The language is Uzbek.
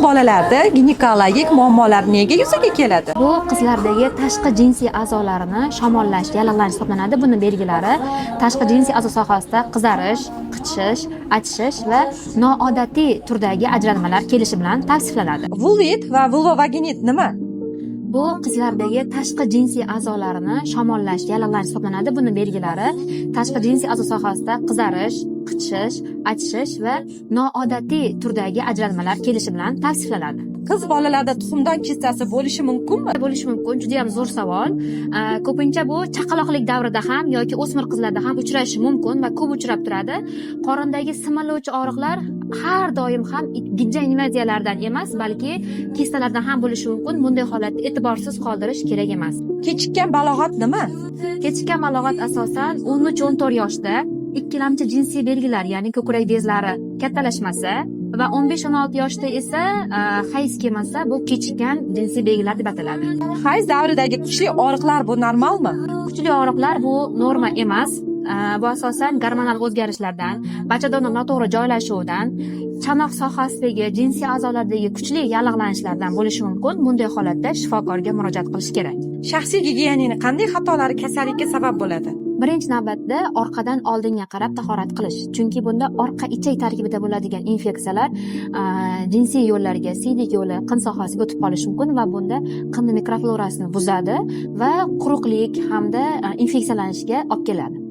bolalarda ginekologik muammolar nega yuzaga keladi? Bu qizlardagi tashqi jinsiy a'zolarini shamollash, yallig'lanish hisoblanadi. Buni belgilari tashqi jinsiy a'zo sohasida qizarish, qichishish, achishish va noodatiy turdagi ajralmalar kelishi bilan tavsiflanadi. Vulvit va vulvovaginit nima? Bu qizlardagi tashqi jinsiy a'zolarini shamollash, yallig'lanish hisoblanadi. Buni belgilari tashqi jinsiy a'zo sohasida qizarish, qichishish, achishish va noodatiy turdagi ajralmalar kelishi bilan tavsiflanadi. Qiz bolalarda tuxumdon kissasi bo'lishi mumkinmi? Bo'lishi mumkin. Juda ham zo'r savol. Ko'pincha bu chaqaloqlik davrida ham yoki o'smir qizlarda ham uchrashi mumkin va ko'p uchrab turadi. Qorindagi simirlovchi og'riqlar har doim ham gijja invaziyalardan emas, balki kissalardan ham bo'lishi mumkin. Bunday holatni e'tiborsiz qoldirish kerak emas. Kechikkan balog'at nima? Kechikkan balog'at asosan 13-14 yoshda ikkilamchi jinsiy belgilar, ya'ni ko'krak bezlari kattalashmasa va 15-16 yoshda esa hayz kelmasa, bu kechikkan jinsiy belgilar deb ataladi. Hayz davridagi kuchli og'riqlar bu normalmi? Kuchli og'riqlar bu norma emas. Bu asosan gormonal o'zgarishlardan, bachadonning noto'g'ri joylashuvidan, chanoq sohasidagi jinsiy a'zolardagi kuchli yallig'lanishlardan bo'lishi mumkin. Bunday holatda shifokorga murojaat qilish kerak. Shaxsiy gigiyenaning qanday xatolari kasallikka sabab bo'ladi? Birinchi navbatda orqadan oldinga qarab tahorat qilish. Chunki bunda orqa ichak tarkibida bo'ladigan infeksiyalar jinsiy yo'llarga, siydik yo'li, qin sohasiga o'tib qolishi mumkin va bunda qinni mikroflorasini buzadi va quruqlik hamda infeksiyalanishga olib keladi.